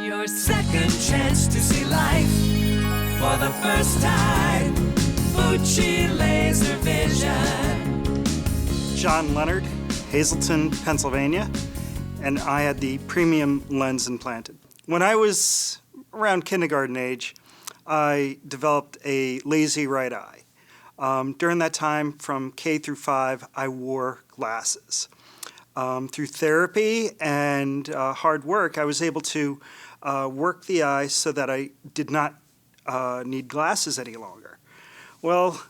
Your second chance to see life for the first time. Bucci Laser Vision. John Leonard, Hazleton, Pennsylvania, and I had the premium lens implanted. When I was around kindergarten age, I developed a lazy right eye. During that time, from K through 5, I wore glasses. Through therapy and hard work, I was able to work the eye so that I did not need glasses any longer. Well,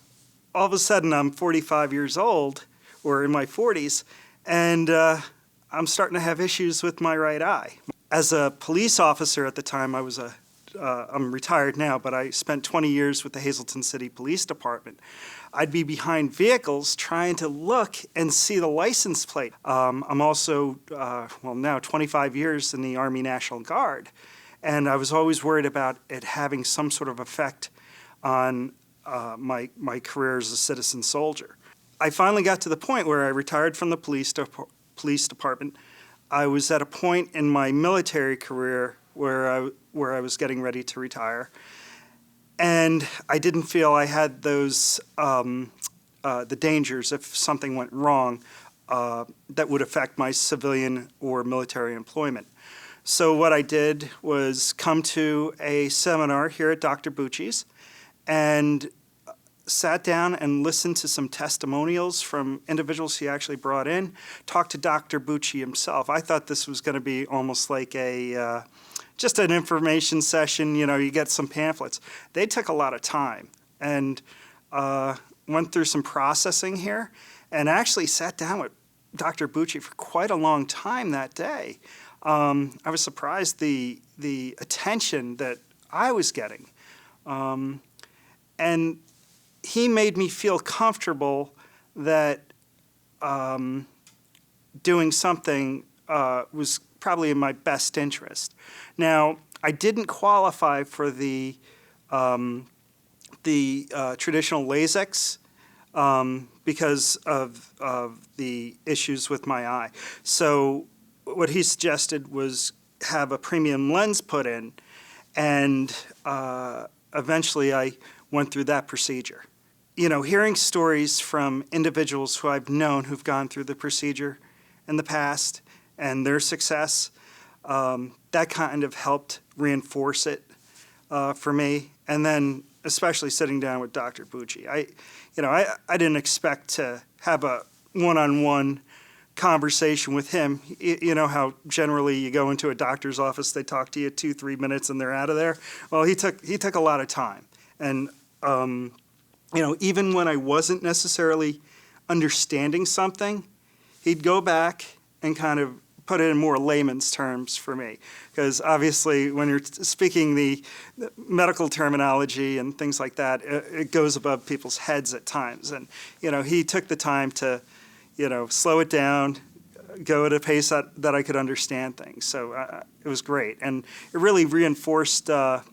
all of a sudden, I'm 45 years old, or in my 40s, and I'm starting to have issues with my right eye. As a police officer at the time, I'm retired now, but I spent 20 years with the Hazleton City Police Department. I'd be behind vehicles trying to look and see the license plate. I'm also, now 25 years in the Army National Guard, and I was always worried about it having some sort of effect on my career as a citizen soldier. I finally got to the point where I retired from the police department. I was at a point in my military career where I was getting ready to retire, and I didn't feel I had those the dangers if something went wrong that would affect my civilian or military employment. So what I did was come to a seminar here at Dr. Bucci's and sat down and listened to some testimonials from individuals he actually brought in, talked to Dr. Bucci himself. I thought this was going to be almost like just an information session, you get some pamphlets. They took a lot of time and went through some processing here and actually sat down with Dr. Bucci for quite a long time that day. I was surprised the attention that I was getting. And he made me feel comfortable that doing something was probably in my best interest. Now, I didn't qualify for the traditional LASIKs because of the issues with my eye. So what he suggested was have a premium lens put in, and eventually I went through that procedure. Hearing stories from individuals who I've known who've gone through the procedure in the past and their success, that kind of helped reinforce it for me. And then especially sitting down with Dr. Bucci. I didn't expect to have a one-on-one conversation with him. You know how generally you go into a doctor's office, they talk to you 2-3 minutes and they're out of there? Well, he took a lot of time. And even when I wasn't necessarily understanding something, he'd go back and kind of put it in more layman's terms for me. Because obviously when you're speaking the medical terminology and things like that, it goes above people's heads at times. And, he took the time to, slow it down, go at a pace that I could understand things. So it was great. And it really reinforced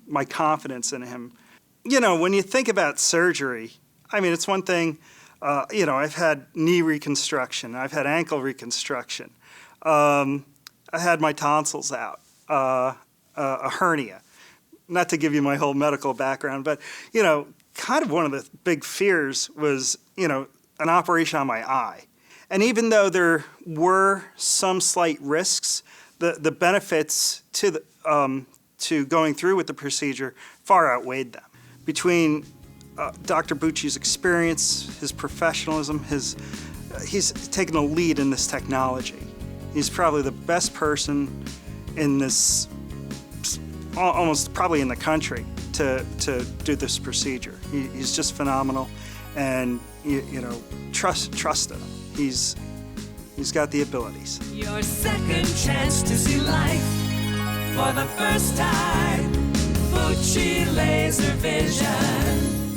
my confidence in him. When you think about surgery, it's one thing, I've had knee reconstruction, I've had ankle reconstruction, I had my tonsils out, a hernia. Not to give you my whole medical background, but, kind of one of the big fears was, an operation on my eye. And even though there were some slight risks, the benefits to going through with the procedure far outweighed them. Between Dr. Bucci's experience, his professionalism, he's taken the lead in this technology. He's probably the best person in this, almost probably in the country, to do this procedure. He's just phenomenal, and trust him. He's got the abilities. Your second chance to see life for the first time. Bucci Laser Vision.